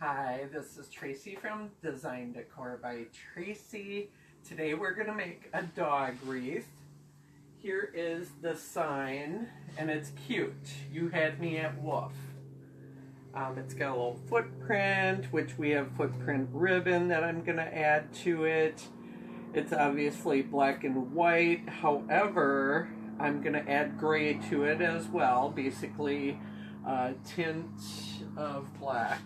Hi, this is Tracy from Design Decor by Tracy. Today we're going to make a dog wreath. Here is the sign, and it's cute. You had me at woof. It's got a little footprint, which we have footprint ribbon that I'm going to add to it. It's obviously black and white. However, I'm going to add gray to it as well. Basically, a tint of black.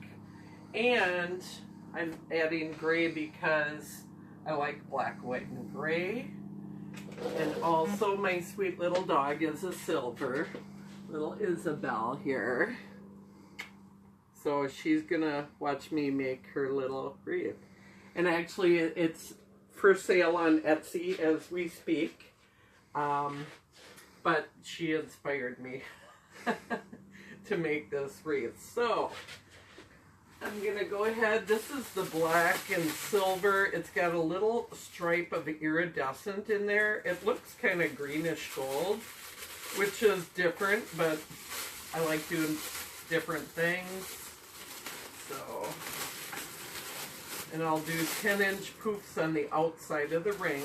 And I'm adding gray because I like black, white, and gray. And also my sweet little dog is a silver. Little Isabel here. So she's gonna watch me make her little wreath. And actually it's for sale on Etsy as we speak. But she inspired me to make this wreath. So I'm going to go ahead. This is the black and silver. It's got a little stripe of iridescent in there. It looks kind of greenish gold, which is different, but I like doing different things. So, and I'll do 10-inch poofs on the outside of the ring.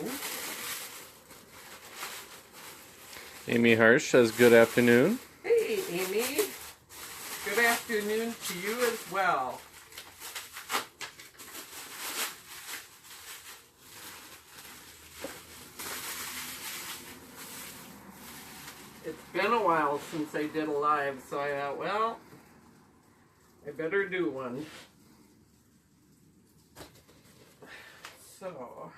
Amy Harsh says good afternoon. Hey, Amy. Good afternoon to you as well. It's been a while since I did a live, so I thought, well, I better do one. So,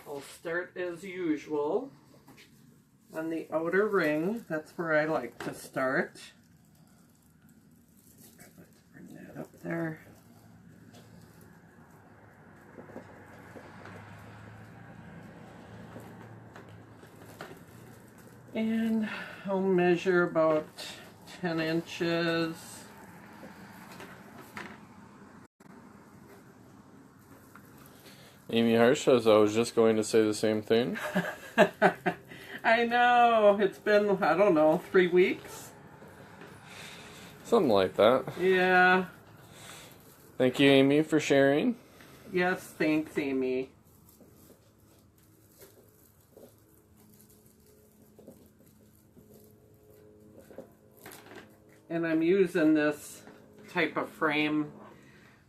I'll start as usual on the outer ring. That's where I like to start. Let's bring that up there. And I'll measure about 10 inches. Amy Harsh says I was just going to say the same thing. I know. It's been, I don't know, 3 weeks? Something like that. Yeah. Thank you, Amy, for sharing. Yes, thanks, Amy. And I'm using this type of frame,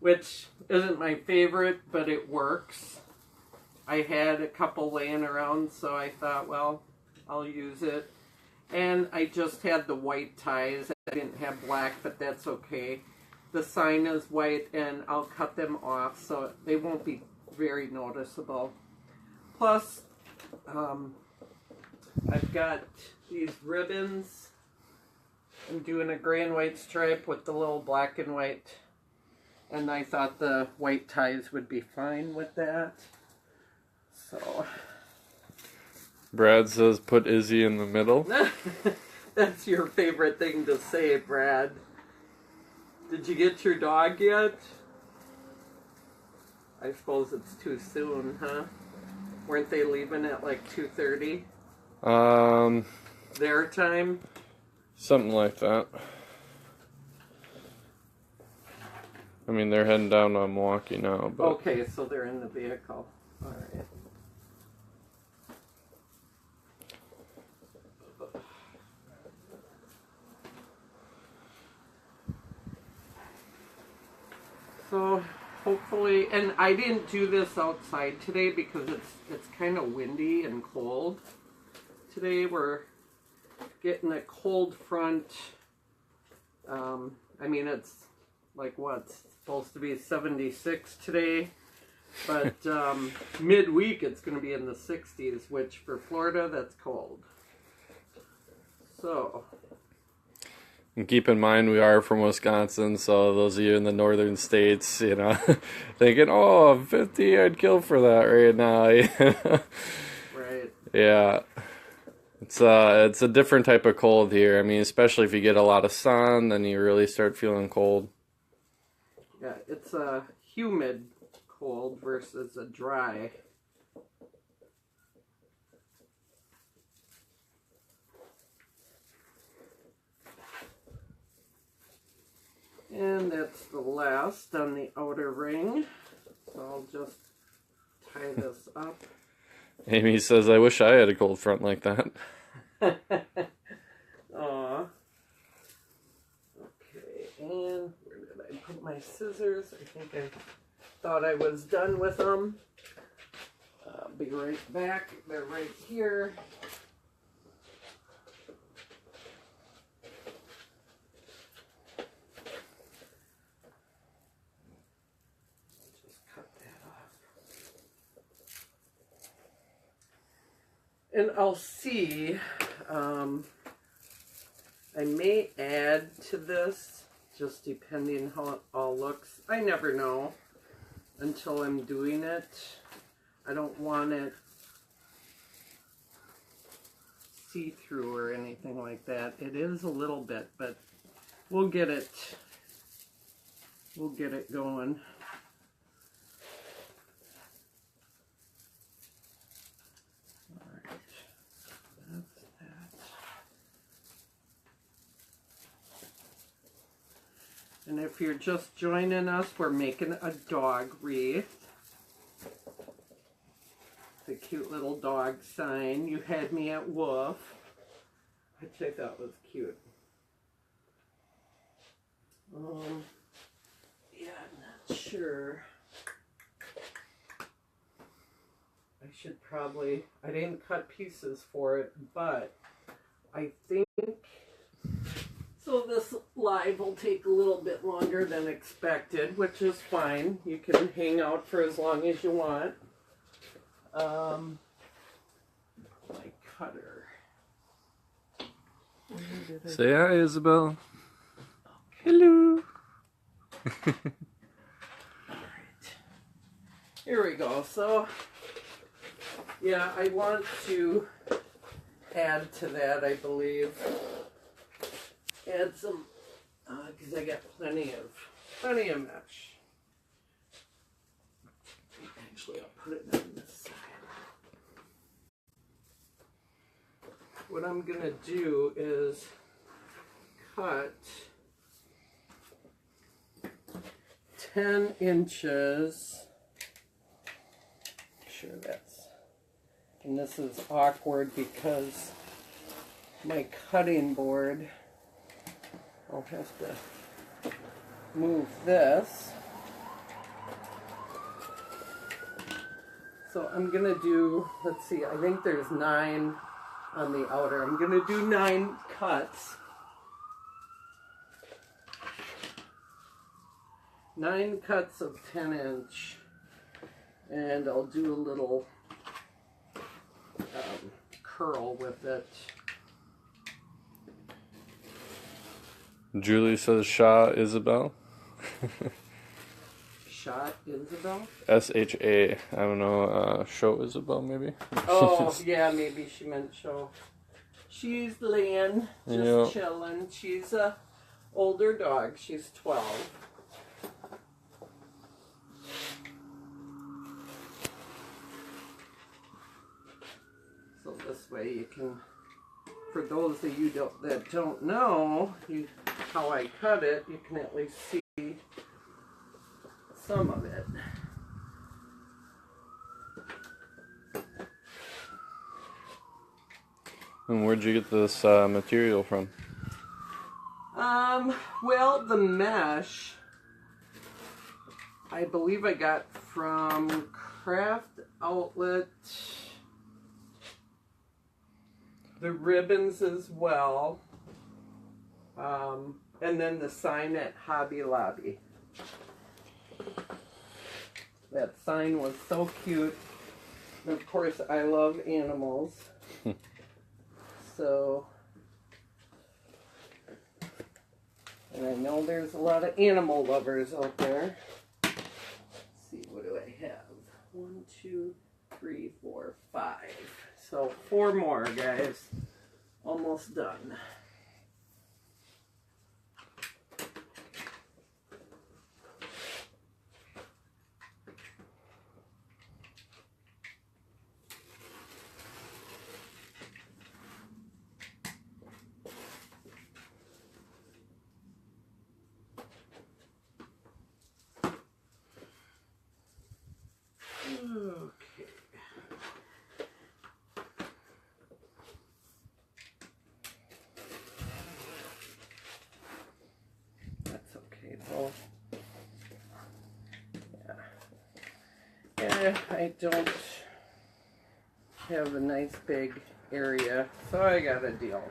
which isn't my favorite, but it works. I had a couple laying around, so I thought, well, I'll use it. And I just had the white ties. I didn't have black, but that's okay. The sign is white, and I'll cut them off so they won't be very noticeable. Plus, I've got these ribbons. I'm doing a gray and white stripe with the little black and white. And I thought the white ties would be fine with that. So Brad says put Izzy in the middle. That's your favorite thing to say, Brad. Did you get your dog yet? I suppose it's too soon, huh? Weren't they leaving at like 2:30? Their time? Something like that. I mean, they're heading down on Milwaukee now, but... Okay, so they're in the vehicle. All right. So hopefully, and I didn't do this outside today because it's kind of windy and cold. Today we're getting a cold front. I mean, it's like what's supposed to be 76 today, but midweek it's going to be in the 60s, which for Florida that's cold. So. And keep in mind, we are from Wisconsin, so those of you in the northern states, you know, thinking, oh, 50, I'd kill for that right now. Right. Yeah. It's a different type of cold here. I mean, especially if you get a lot of sun, then you really start feeling cold. Yeah, it's a humid cold versus a dry. the last on the outer ring. So I'll just tie this up. Amy says, I wish I had a cold front like that. Aw. Okay, and where did I put my scissors? I think I thought I was done with them. Be right back. They're right here. Just cut that off. And I'll see. I may add to this, just depending how it all looks. I never know until I'm doing it. I don't want it see-through or anything like that. It is a little bit, but we'll get it going. All right, that's that. And if you're just joining us, we're making a dog wreath. The cute little dog sign. You had me at Woof, which I thought was cute. Yeah, I'm not sure. I should probably, I didn't cut pieces for it, but I think, so this live will take a little bit longer than expected, which is fine. You can hang out for as long as you want. My cutter. Say hi, Isabel. Okay. Hello. Alright. Here we go. So, yeah, I want to add to that, I believe. Add some, because I got plenty of mesh. Actually, I'll put it on this side. What I'm going to do is cut 10 inches. Sure that's, and this is awkward because my cutting board, I'll have to move this. So I'm going to do, let's see, I think there's 9 on the outer. I'm going to do 9 cuts. 9 cuts of 10-inch. And I'll do a little curl with it. Julie says, Shah Isabel. Shot Isabel? S-H-A. I don't know. Show Isabel, maybe? Oh, yeah, maybe she meant show. She's laying, just chilling. She's a older dog. She's 12. So this way you can, for those of you that don't know how I cut it, you can at least see some of it. And where'd you get this material from? Well, the mesh, I believe I got from Craft Outlet. The ribbons as well. And then the sign at Hobby Lobby. That sign was so cute. And of course, I love animals. So, and I know there's a lot of animal lovers out there. Let's see, what do I have? 1, 2, 3, 4, 5. So 4 more, guys. Almost done. I don't have a nice big area, so I gotta deal.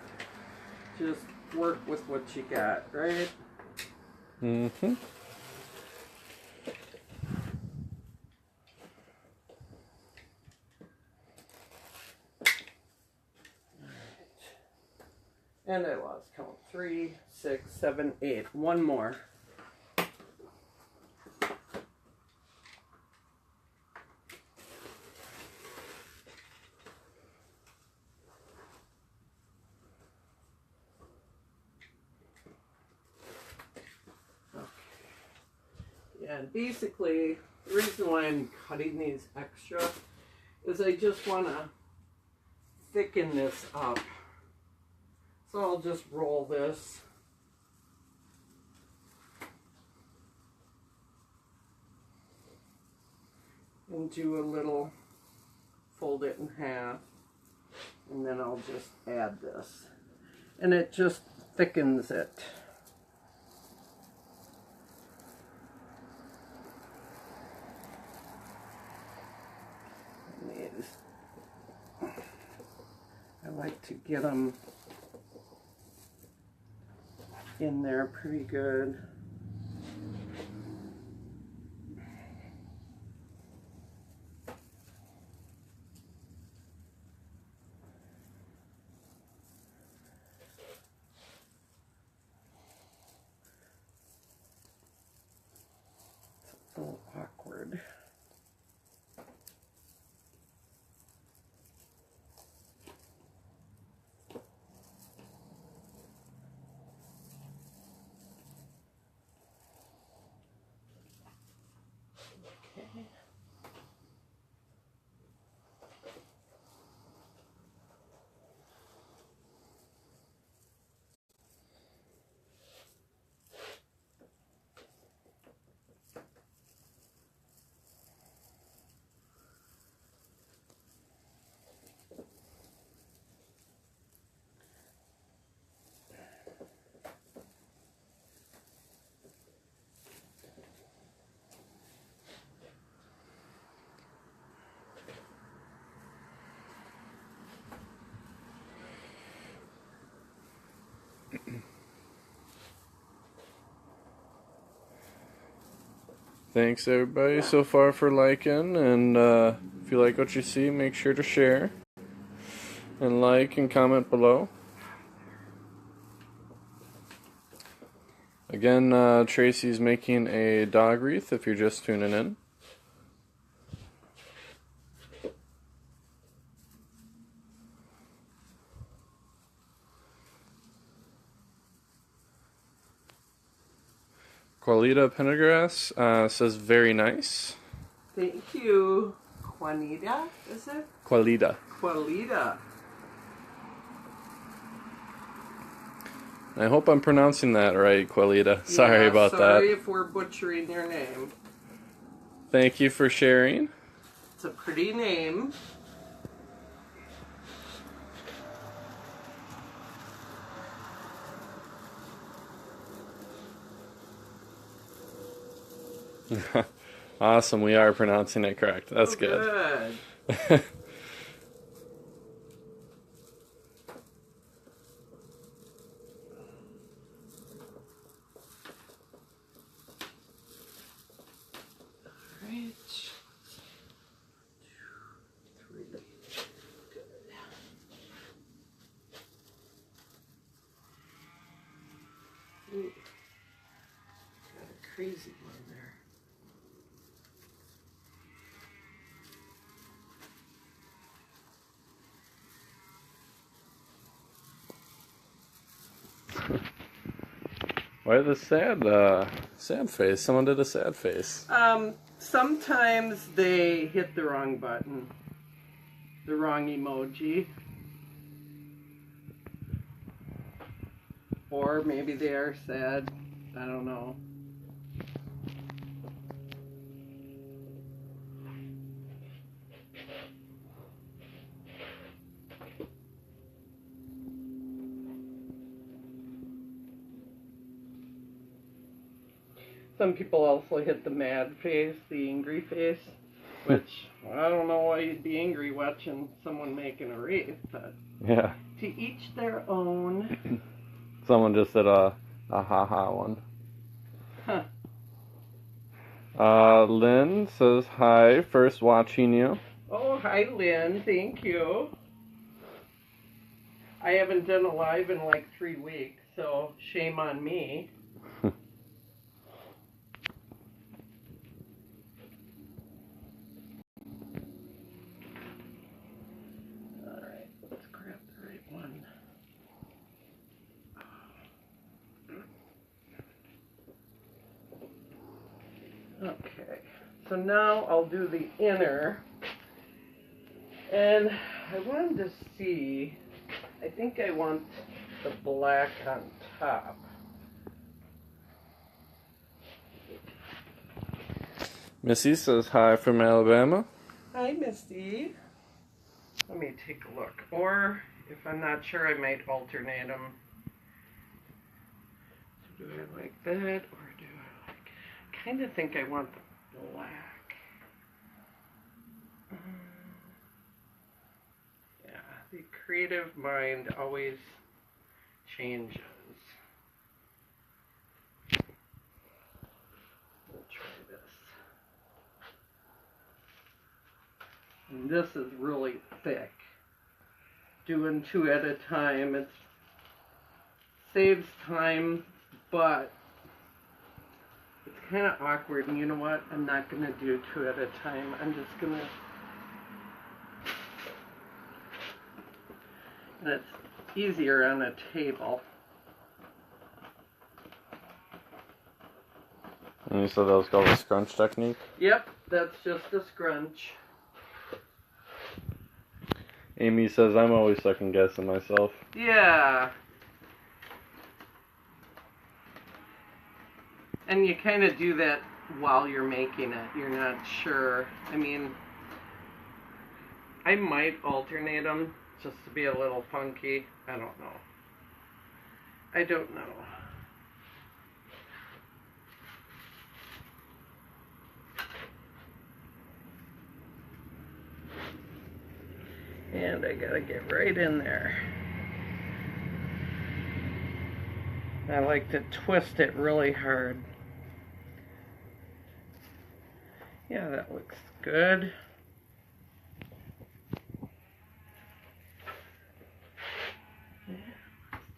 Just work with what you got, right? Mm-hmm. And I lost count. 3, 6, 7, 8. One more. And basically, the reason why I'm cutting these extra is I just want to thicken this up. So I'll just roll this. And do a little, fold it in half. And then I'll just add this. And it just thickens it. I like to get them in there pretty good. It's a little awkward. Okay. Thanks everybody so far for liking, and if you like what you see, make sure to share and like and comment below. Again, Tracy's making a dog wreath if you're just tuning in. Qualita Pendergrass says very nice. Thank you. Juanita, is it? Qualita. Qualita. I hope I'm pronouncing that right, Qualita. Sorry Yeah, about that. Sorry if we're butchering your name. Thank you for sharing. It's a pretty name. Awesome, we are pronouncing it correct. That's good. Good. Alright. 2, 3. Good. Ooh. Got a crazy one there. Why the sad face? Someone did a sad face. Sometimes they hit the wrong button. The wrong emoji. Or maybe they are sad. I don't know. Some people also hit the mad face, the angry face. Which, I don't know why you'd be angry watching someone making a wreath, but Yeah. to each their own. Someone just did a ha-ha one. Huh. Lynn says, hi, first watching you. Oh, hi, Lynn. Thank you. I haven't done a live in like 3 weeks, so shame on me. Alright, let's grab the right one. Okay, so now I'll do the inner. And I wanted to see, I think I want the black on top. Missy says, hi from Alabama. Hi, Misty. Let me take a look. Or, if I'm not sure, I might alternate them. So do I like that, or do I like... I kind of think I want the black. Yeah, the creative mind always changes. We'll try this. And this is really thick. Doing 2 at a time, it saves time, but it's kind of awkward. And you know what? I'm not going to do 2 at a time. I'm just going to... And it's easier on a table. And you said that was called a scrunch technique? Yep, that's just a scrunch. Amy says, I'm always second guessing myself. Yeah. And you kind of do that while you're making it. You're not sure. I mean, I might alternate them just to be a little funky. I don't know. I don't know. And I gotta get right in there. I like to twist it really hard. Yeah, that looks good. Yeah, let's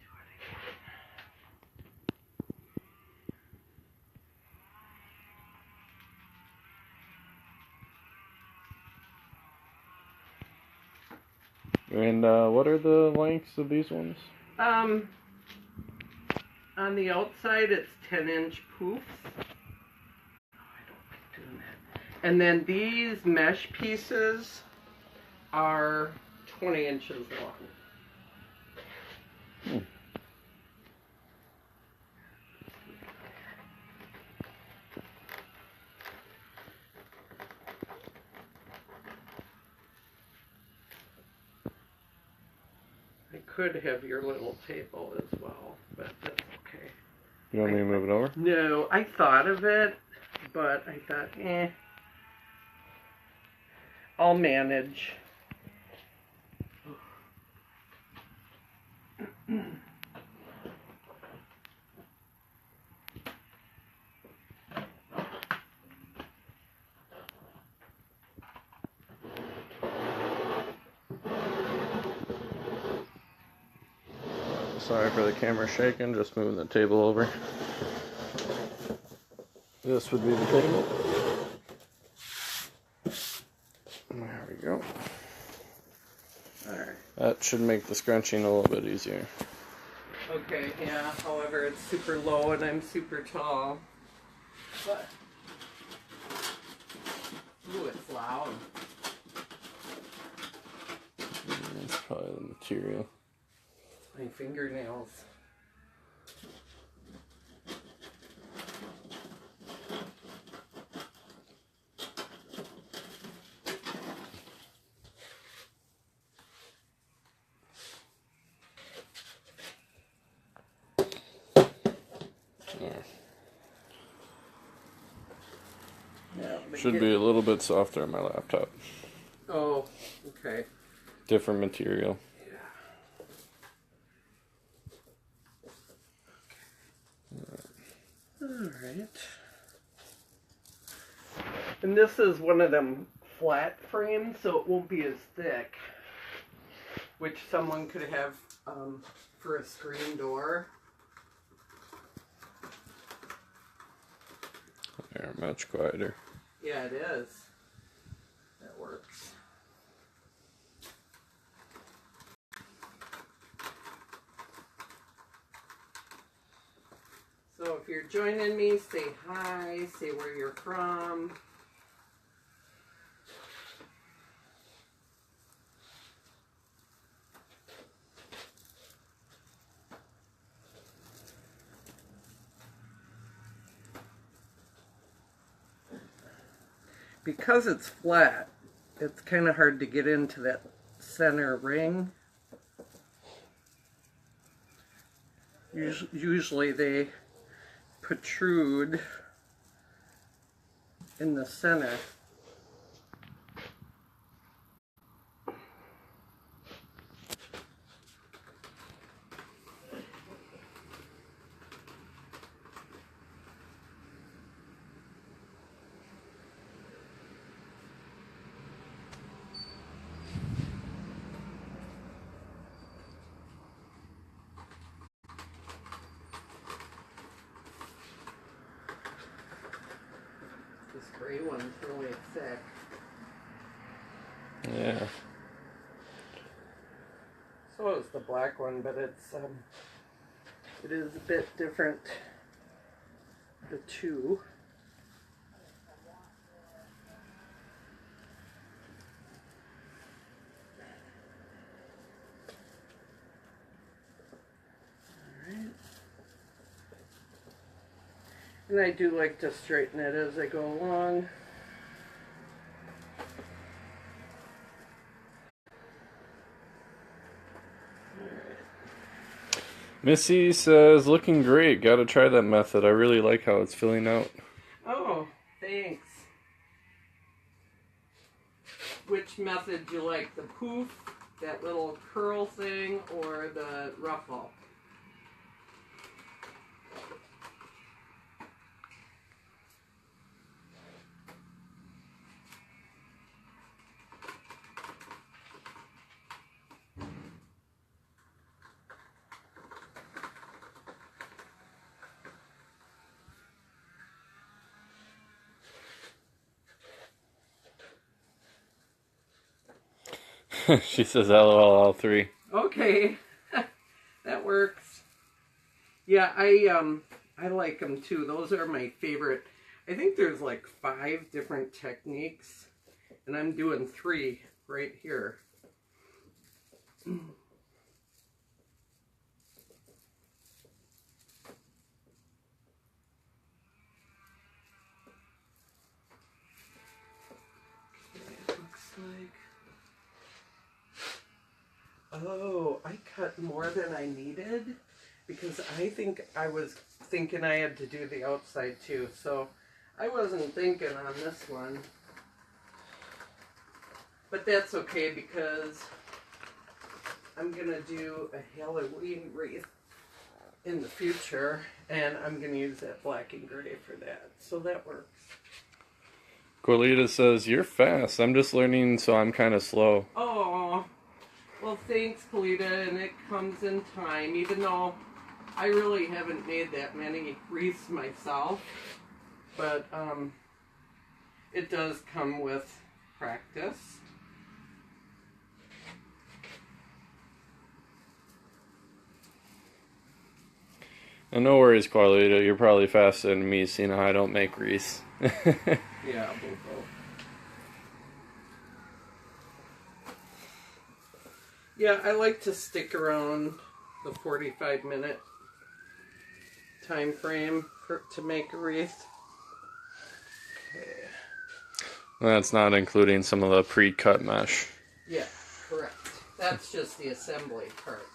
do it And what are the lengths of these ones? again. On the outside, it's 10-inch poofs. I don't like doing that. And then these mesh pieces are 20 inches long. I could have your little table as well, but that's okay. You want me to move it over? No, I thought of it, but I thought, I'll manage. Sorry for the camera shaking, just moving the table over. This would be the table. There we go. Alright. That should make the scrunching a little bit easier. Okay, yeah, however, it's super low and I'm super tall. But, ooh, it's loud. That's probably the material. My fingernails. Should be a little bit softer on my laptop. Oh, okay. Different material. Alright. And this is one of them flat frames, so it won't be as thick, which someone could have for a screen door. They're much quieter. Yeah, it is. That works. So if you're joining me, say hi, say where you're from. Because it's flat, it's kind of hard to get into that center ring. Usually they protrude in the center. This gray one's really thick. Yeah. So is the black one, but it is a bit different. The two. Alright. And I do like to straighten it as I go along. Missy says, looking great. Gotta try that method. I really like how it's filling out. Oh, thanks. Which method do you like? The poof, that little curl thing, or the ruffle? She says, LOL, all three. Okay, that works. Yeah, I like them too. Those are my favorite. I think there's like 5 different techniques, and I'm doing 3 right here. Looks like. Oh, I cut more than I needed because I think I was thinking I had to do the outside too. So I wasn't thinking on this one. But that's okay because I'm going to do a Halloween wreath in the future, and I'm going to use that black and gray for that. So that works. Corlita says, you're fast. I'm just learning, so I'm kind of slow. Oh, well, thanks, Kalita, and it comes in time, even though I really haven't made that many wreaths myself, but it does come with practice. And no worries, Corlita. You're probably faster than me, seeing how I don't make wreaths. Yeah, we'll go. Yeah, I like to stick around the 45-minute time frame to make a wreath. Okay. That's not including some of the pre-cut mesh. Yeah, correct. That's just the assembly part.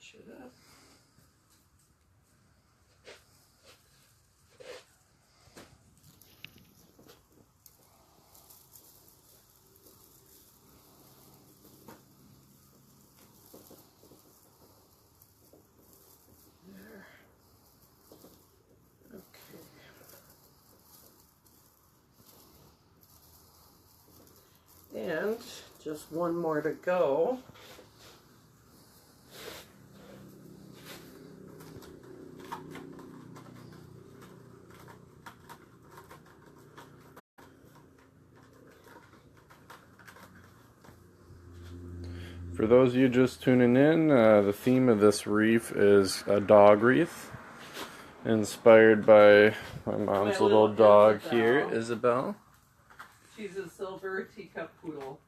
Match it up. And just one more to go. For those of you just tuning in, the theme of this wreath is a dog wreath, inspired by my mom's little dog Isabel. here, Isabel. She's a silver teacup poodle.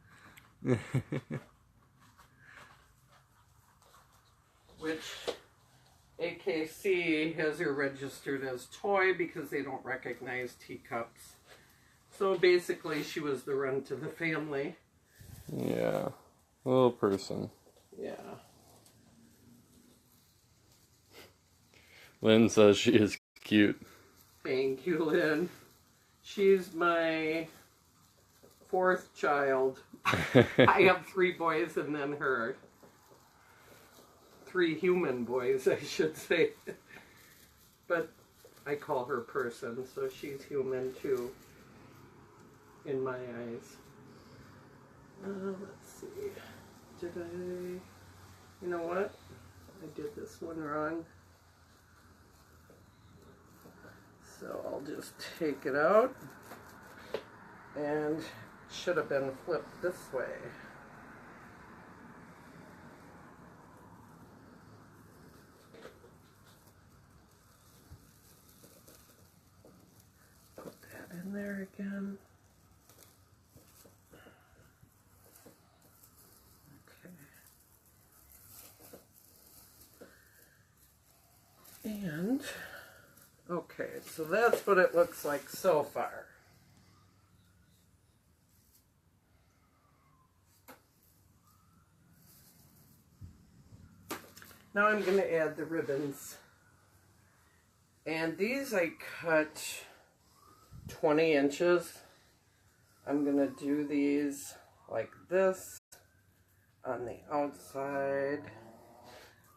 Which AKC has her registered as toy because they don't recognize teacups. So basically she was the run to the family. Yeah, little person. Yeah. Lynn says she is cute. Thank you, Lynn. She's my fourth child. I have 3 boys and then her. 3 human boys, I should say. But I call her person, so she's human too, in my eyes. Let's see. Did I... You know what? I did this one wrong. So I'll just take it out. And it should have been flipped this way. Put that in there again. Okay. And, okay, so that's what it looks like so far. Now I'm going to add the ribbons. And these I cut 20 inches. I'm going to do these like this on the outside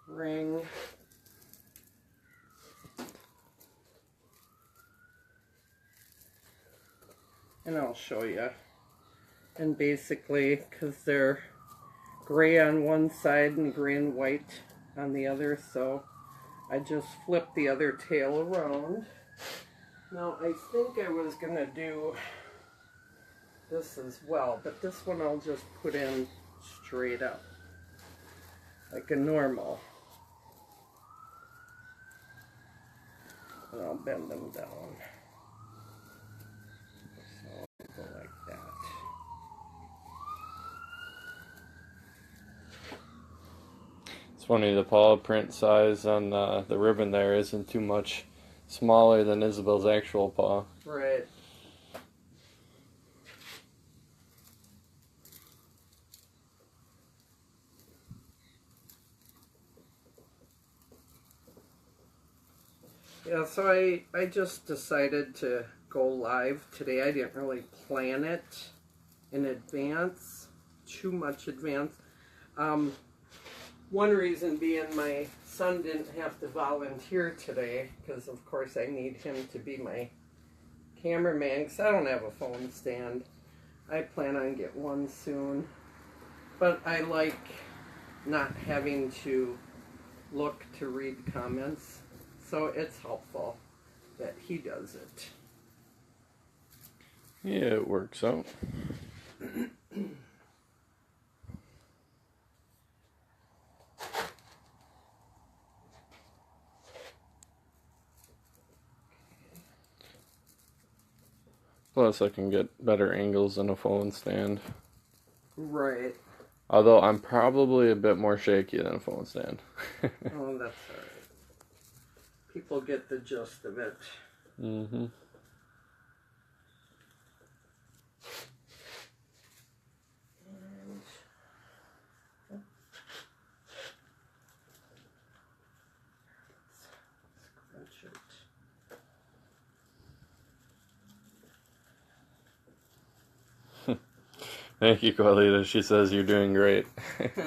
ring. And I'll show you. And basically, because they're gray on one side and gray and white on the other, so I just flip the other tail around. Now I think I was going to do this as well, but this one I'll just put in straight up, like a normal. And I'll bend them down. So I'll go like that. Funny, the paw print size on the ribbon there isn't too much smaller than Isabel's actual paw. Right. Yeah, so I just decided to go live today. I didn't really plan it in advance, too much advance. One reason being my son didn't have to volunteer today because of course I need him to be my cameraman because I don't have a phone stand. I plan on get one soon, but I like not having to look to read comments, so it's helpful that he does it. Yeah, it works out. Plus, I can get better angles than a phone stand. Right. Although I'm probably a bit more shaky than a phone stand. Oh, that's alright. People get the gist of it. Mm-hmm. Thank you, Carlita. She says you're doing great. Okay.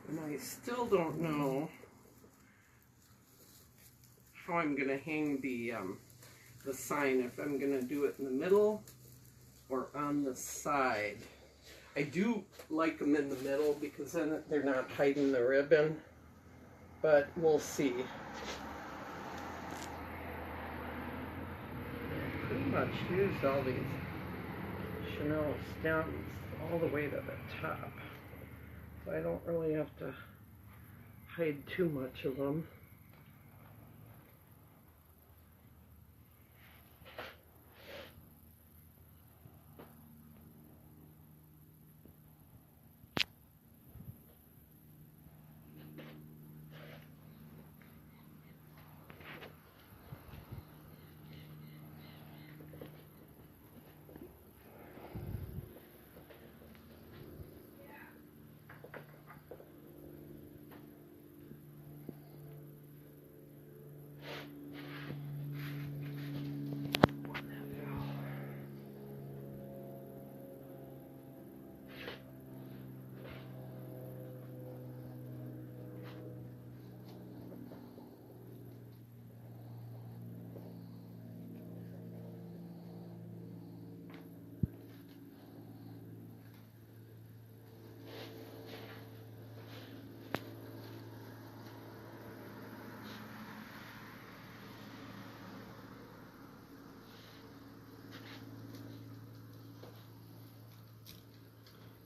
And I still don't know how I'm going to hang the sign, if I'm going to do it in the middle or on the side. I do like them in the middle because then they're not hiding the ribbon, but we'll see. I pretty much used all these Chanel stems all the way to the top, so I don't really have to hide too much of them.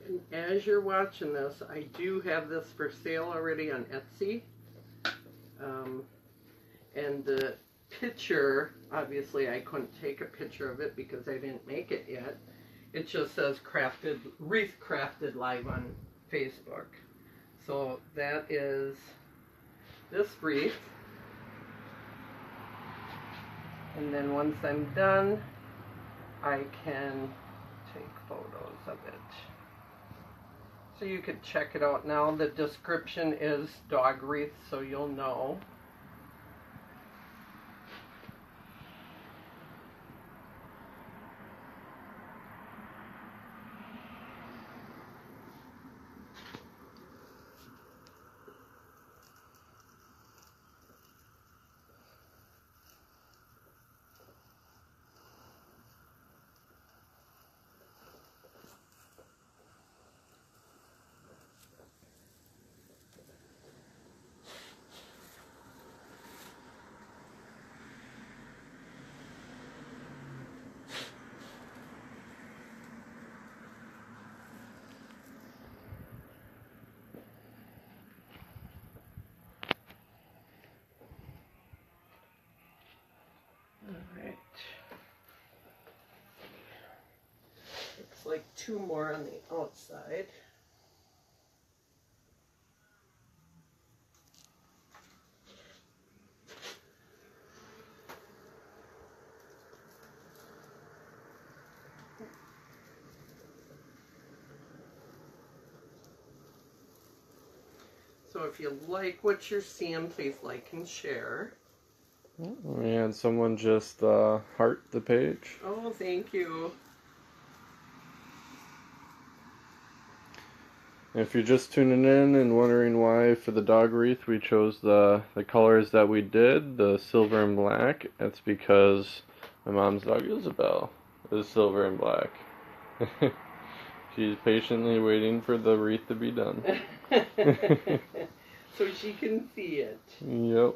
And as you're watching this, I do have this for sale already on Etsy. And the picture, obviously I couldn't take a picture of it because I didn't make it yet. It just says wreath crafted live on Facebook. So that is this wreath. And then once I'm done, I can take photos of it. So you could check it out now. The description is dog wreath, so you'll know. Alright. Looks like two more on the outside. So if you like what you're seeing, please like and share. We had someone just heart the page. Oh, thank you. If you're just tuning in and wondering why for the dog wreath we chose the colors that we did, the silver and black, it's because my mom's dog Isabel is silver and black. She's patiently waiting for the wreath to be done. So she can see it. Yep.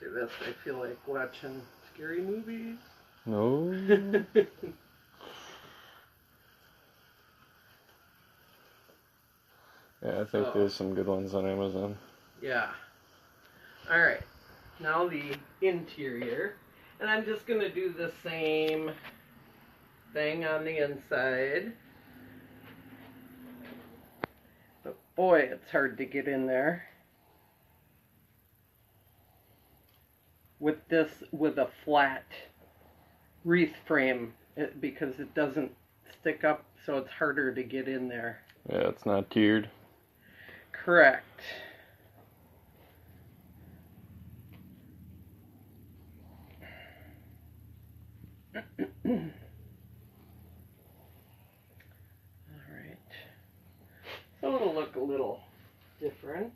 after this, I feel like watching scary movies. No. Yeah, I think there's some good ones on Amazon. Yeah. Alright, now the interior. And I'm just going to do the same thing on the inside. But boy, it's hard to get in there. With a flat wreath frame, because it doesn't stick up, so it's harder to get in there. Yeah, it's not tiered. Correct. Alright. So it'll look a little different.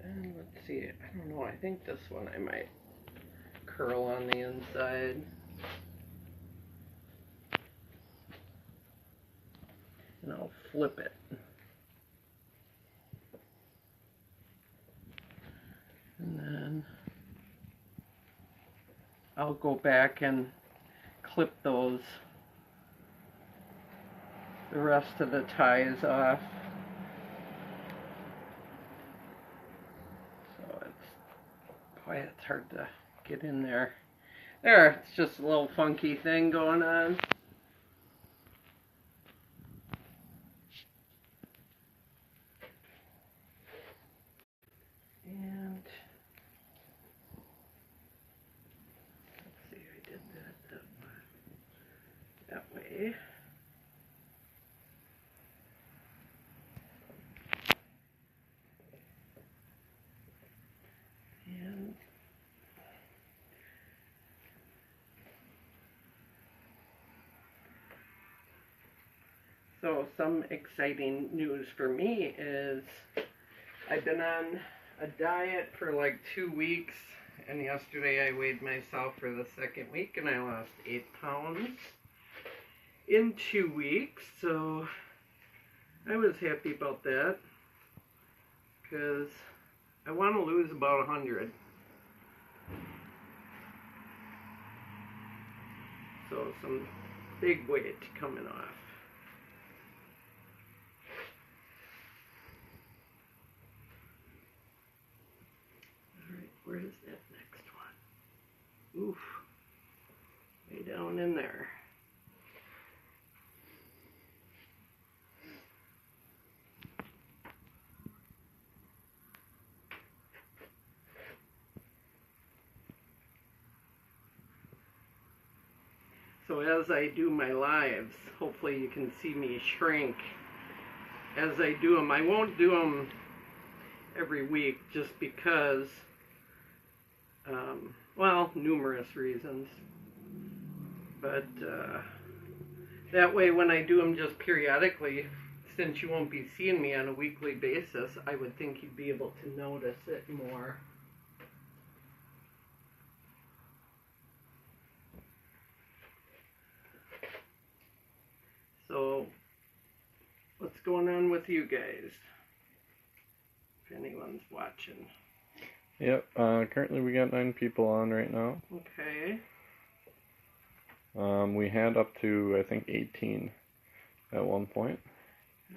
And let's see, I don't know, I think this one I might curl on the inside. And I'll flip it. And then I'll go back and clip the rest of the ties off. So boy, it's hard to get in there. There, it's just a little funky thing going on. And let's see, I did that way. And so some exciting news for me is I've been on a diet for like 2 weeks, and yesterday I weighed myself for the second week and I lost 8 pounds in 2 weeks, so I was happy about that because I want to lose about 100. So some big weight coming off. Where is that next one? Oof. Way down in there. So as I do my lives, hopefully you can see me shrink as I do them. I won't do them every week just because well, numerous reasons, but that way when I do them just periodically, since you won't be seeing me on a weekly basis, I would think you'd be able to notice it more. So what's going on with you guys, if anyone's watching? Yep, currently we got 9 people on right now. Okay. We had up to, I think, 18 at one point.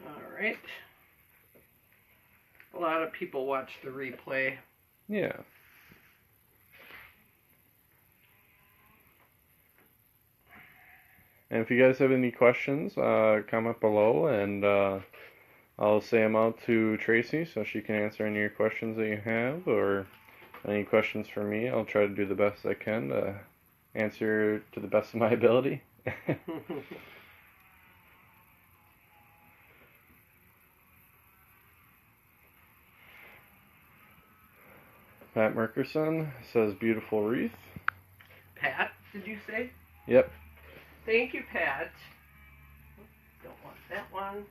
Alright. A lot of people watch the replay. Yeah. And if you guys have any questions, comment below, and I'll say them out to Tracy so she can answer any of your questions that you have, or any questions for me. I'll try to do the best I can to answer to the best of my ability. Pat Merkerson says, beautiful wreath. Pat, did you say? Yep. Thank you, Pat. Don't want that one.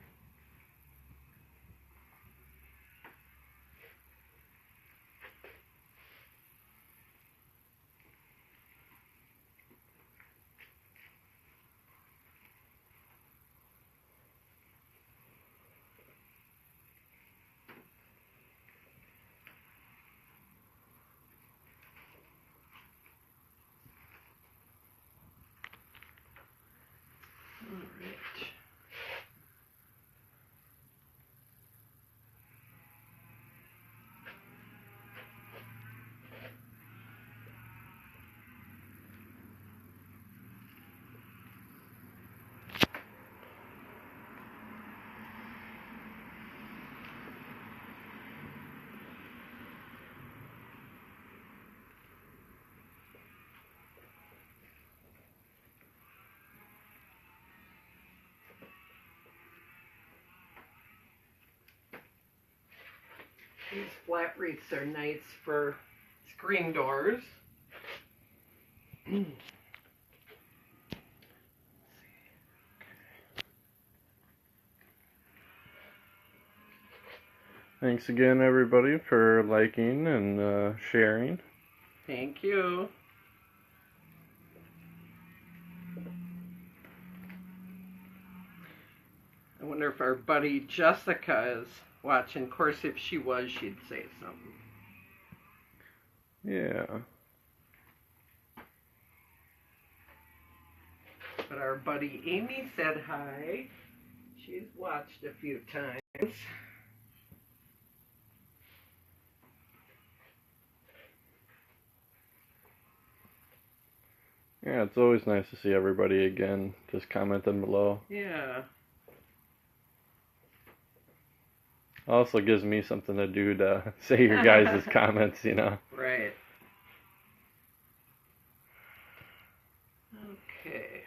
These flat wreaths are nice for screen doors. Thanks again, everybody, for liking and sharing. Thank you. I wonder if our buddy Jessica is watching. Of course, if she was, she'd say something. Yeah. But our buddy Amy said hi. She's watched a few times. Yeah, it's always nice to see everybody again. Just commenting below. Yeah. Also gives me something to do to say your guys' comments, you know. Right. Okay.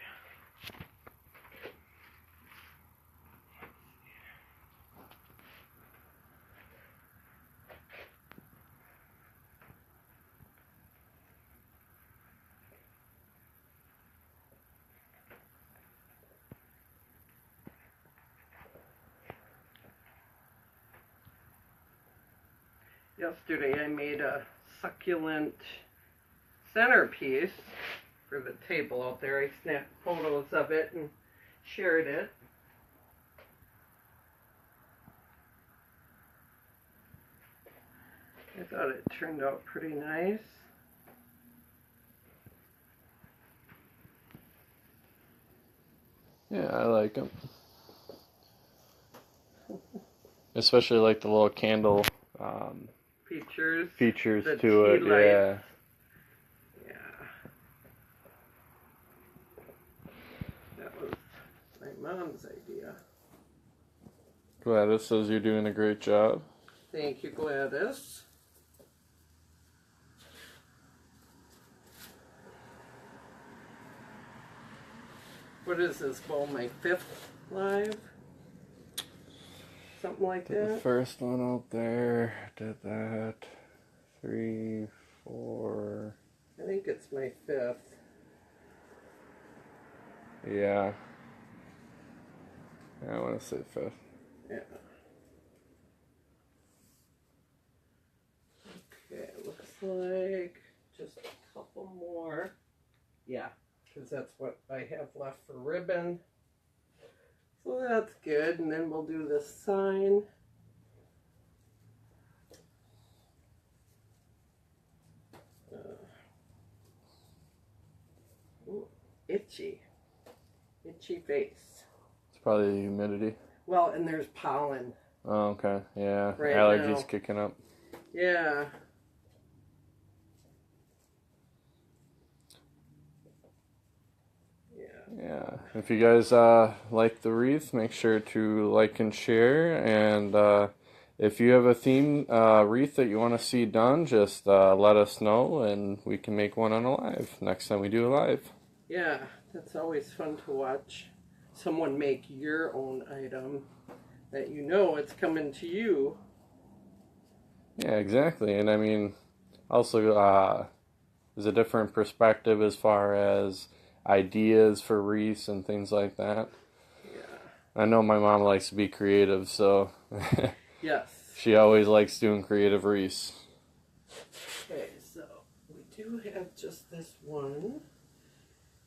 Yesterday I made a succulent centerpiece for the table out there. I snapped photos of it and shared it. I thought it turned out pretty nice. Yeah, I like them. Especially like the little candle Features the to it. tea lights. Yeah. Yeah. That was my mom's idea. Gladys says you're doing a great job. Thank you, Gladys. What is this, Bo? My 5th live? Something like Did that? the first one out there. Did that. 3, 4. I think it's my 5th. Yeah. I want to say 5th. Yeah. Okay, looks like just a couple more. Yeah, because that's what I have left for ribbon. So that's good, and then we'll do the sign. Ooh, itchy face. It's probably the humidity. Well, and there's pollen. Oh, okay. Yeah. Right Allergies now. kicking up. Yeah. Yeah. If you guys like the wreath, make sure to like and share. And if you have a theme wreath that you want to see done, just let us know, and we can make one on a live next time we do a live. Yeah, that's always fun to watch someone make your own item that you know it's coming to you. Yeah, exactly. And I mean, also, there's a different perspective as far as ideas for wreaths and things like that. Yeah. I know my mom likes to be creative, so Yes. she always likes doing creative wreaths. Okay, so we do have just this one.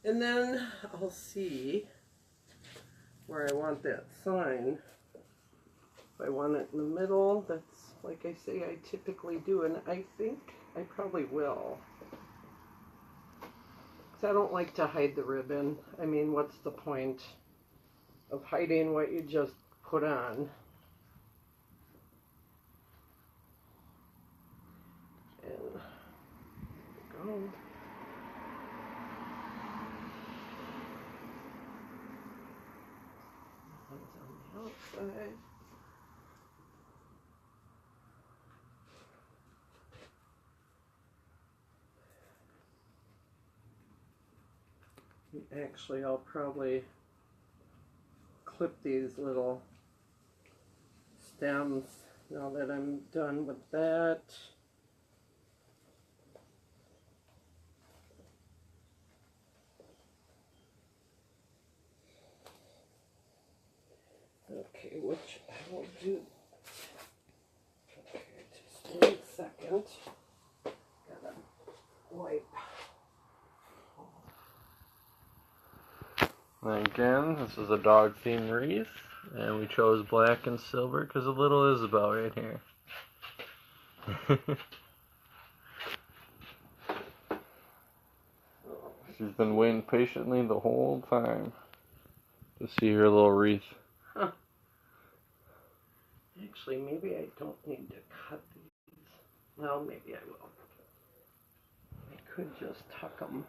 And then I'll see where I want that sign. If I want it in the middle, that's like I say I typically do, and I think I probably will. Because I don't like to hide the ribbon. I mean, what's the point of hiding what you just put on? And there we go. One's on the outside. Actually, I'll probably clip these little stems Now that I'm done with that, okay, which I will do. Okay, just 1 second. Gotta wipe. And again, this is a dog themed wreath, and we chose black and silver because of little Isabel right here. She's been waiting patiently the whole time to see her little wreath. Huh. Actually, maybe I don't need to cut these. Well, maybe I will. I could just tuck them.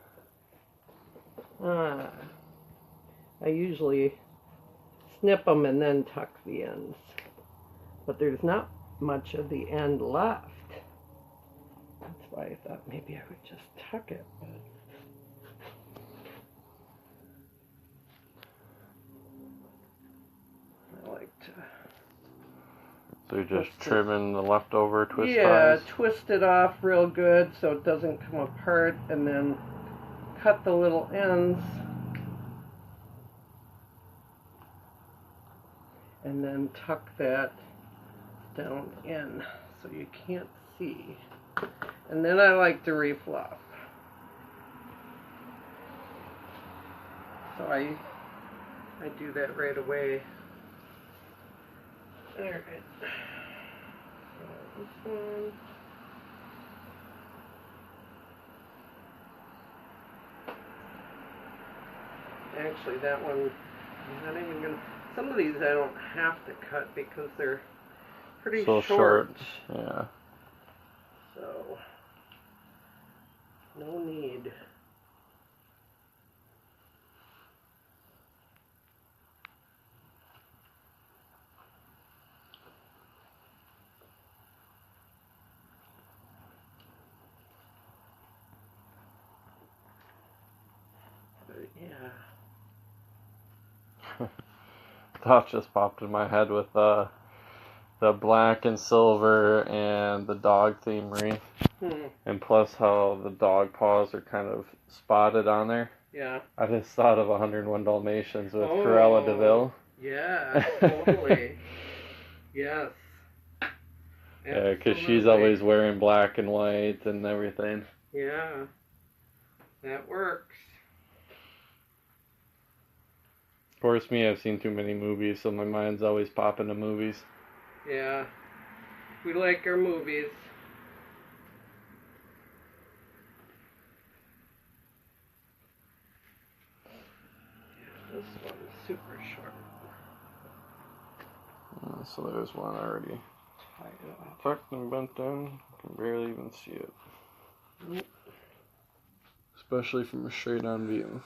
I usually snip them and then tuck the ends. But there's not much of the end left. That's why I thought maybe I would just tuck it. But I like to... So you're just trimming the leftover twist Yeah, ties? twist it off real good so it doesn't come apart, and then cut the little ends. And then tuck that down in so you can't see. And then I like to refluff. So I do that right away. Alright. So this one. Actually, that one, I'm not even gonna. Some of these I don't have to cut because they're pretty short. Yeah. So, no need. But yeah. Thought just popped in my head with the black and silver and the dog theme wreath. And plus how the dog paws are kind of spotted on there. Yeah. I just thought of 101 Dalmatians with Cruella de Vil. Yeah, totally. Yes. Yeah, because she's always wearing black and white and everything. Yeah. That works. Of course, me, I've seen too many movies, so my mind's always popping to movies. Yeah. We like our movies. Yeah, this one's super short. So there's one already Tied off. tucked and bent down. You can barely even see it. Nope. Especially from a straight on view.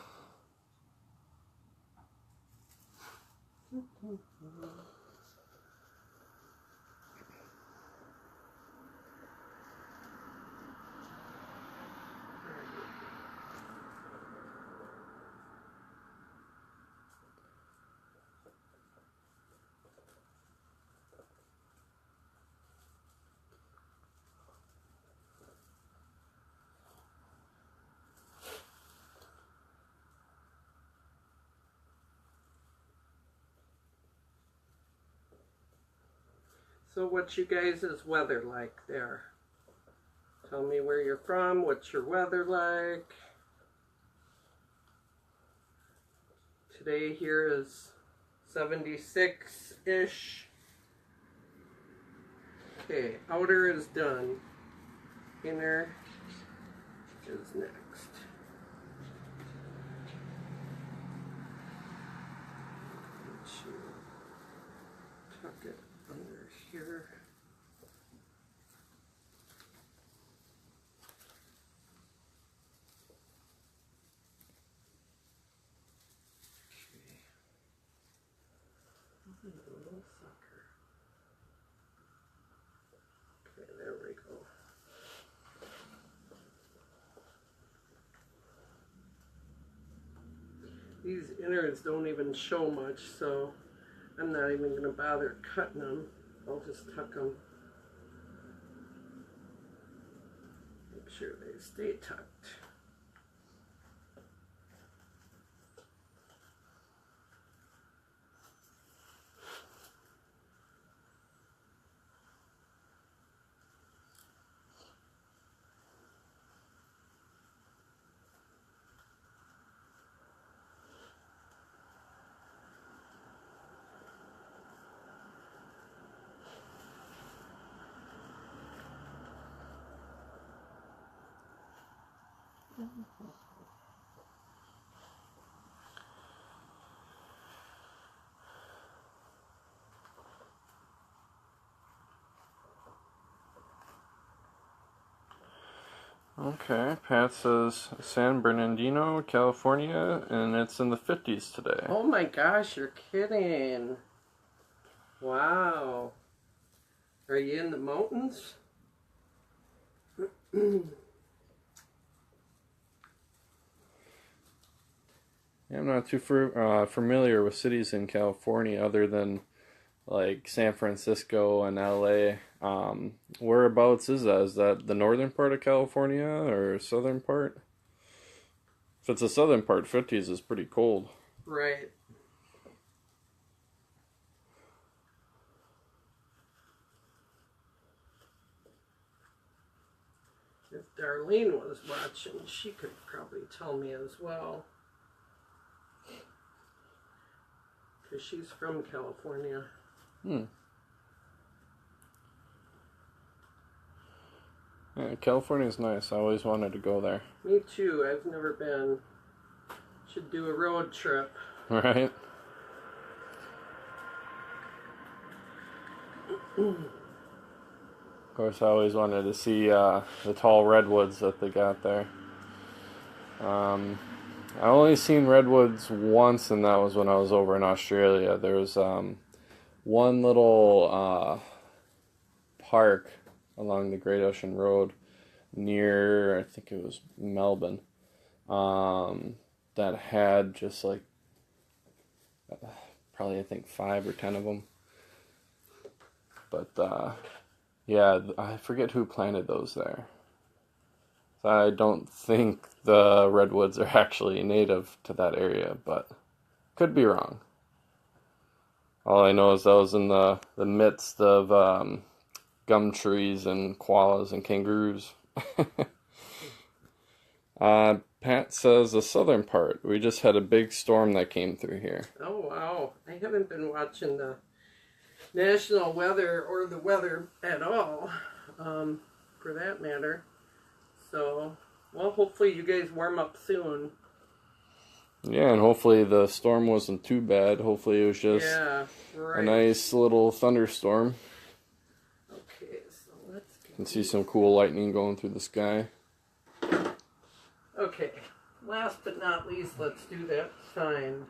So what's you guys' weather like there? Tell me where you're from, what's your weather like? Today here is 76-ish. Okay, outer is done. Inner is next. Tuck it under here. Okay. Little sucker. Okay, there we go. These innards don't even show much, so I'm not even going to bother cutting them. I'll just tuck them sure they stay tucked. Okay, Pat says San Bernardino, California, and it's in the 50s today. Oh my gosh, you're kidding. Wow. Are you in the mountains? Yeah, I'm not too familiar with cities in California other than like San Francisco and LA. Whereabouts is that? Is that the northern part of California or southern part? If it's the southern part, 50s is pretty cold. Right. If Darlene was watching, she could probably tell me as well. Because she's from California. Yeah, California's nice. I always wanted to go there. Me too. I've never been. Should do a road trip. Right? Of course, I always wanted to see the tall redwoods that they got there. I only seen redwoods once, and that was when I was over in Australia. There was one little park along the Great Ocean Road near, I think it was Melbourne, that had just like probably I think 5 or 10 of them. But yeah, I forget who planted those there. I don't think the redwoods are actually native to that area, but could be wrong. All I know is that was in the midst of gum trees and koalas and kangaroos. Pat says the southern part. We just had a big storm that came through here. Oh, wow. I haven't been watching the national weather or the weather at all, for that matter. So, well, hopefully you guys warm up soon. Yeah, and hopefully the storm wasn't too bad. Hopefully it was just a nice little thunderstorm. Okay, so let's get... You can see some cool lightning going through the sky. Okay, last but not least, let's do that sign.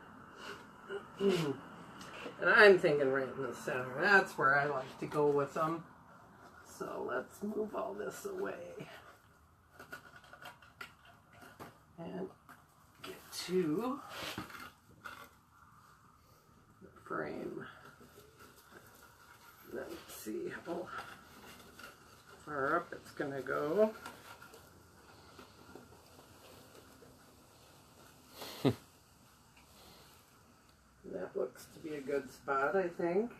And I'm thinking right in the center. That's where I like to go with them. So let's move all this away. And get to the frame. Let's see how far up it's going to go. That looks to be a good spot, I think.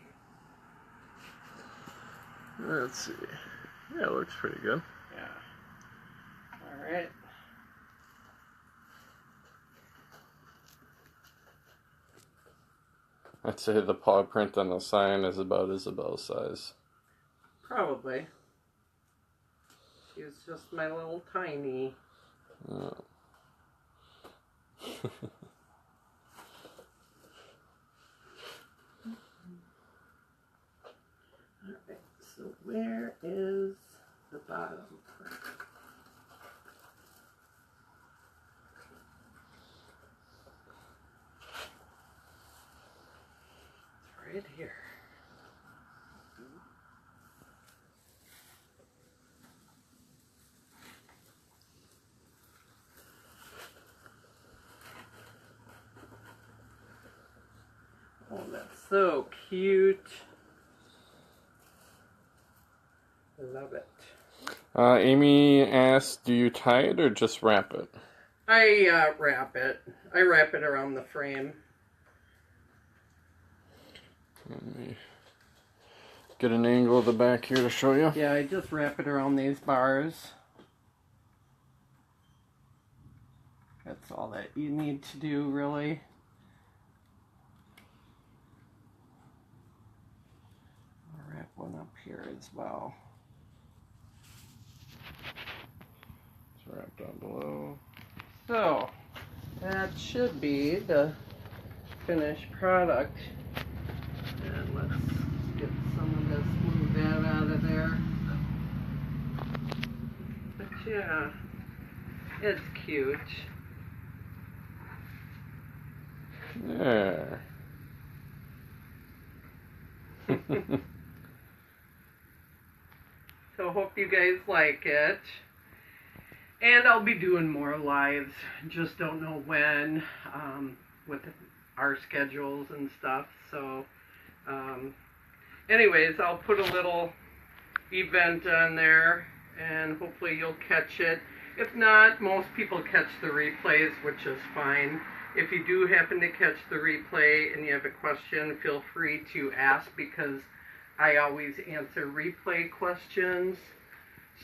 Let's see. Yeah, it looks pretty good. Yeah. All right. I'd say the paw print on the sign is about Isabel's size. Probably. She was just my little tiny. Oh. Alright, so where is the bottom? It's right here. Oh, that's so cute. I love it. Amy asked, do you tie it or just wrap it? I wrap it. I wrap it around the frame. Let me get an angle of the back here to show you. Yeah, I just wrap it around these bars. That's all that you need to do, really. I'll wrap one up here as well. It's wrapped down below. So, that should be the finished product. And let's get some of this blue vat out of there. But yeah, it's cute. There. So hope you guys like it. And I'll be doing more lives. Just don't know when with our schedules and stuff. So anyways, I'll put a little event on there and hopefully you'll catch it. If not, most people catch the replays, which is fine. If you do happen to catch the replay and you have a question, feel free to ask because I always answer replay questions.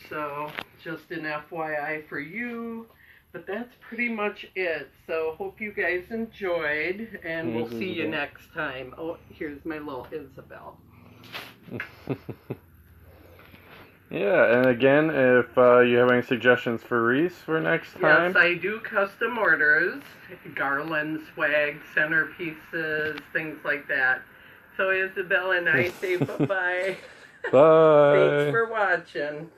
So just an FYI for you. But that's pretty much it. So hope you guys enjoyed and we'll see you next time. Oh, here's my little Isabel. Yeah, and again, if you have any suggestions for wreaths for next time. Yes, I do custom orders, garland, swag, centerpieces, things like that. So Isabel and I say bye-bye. Bye. Thanks for watching.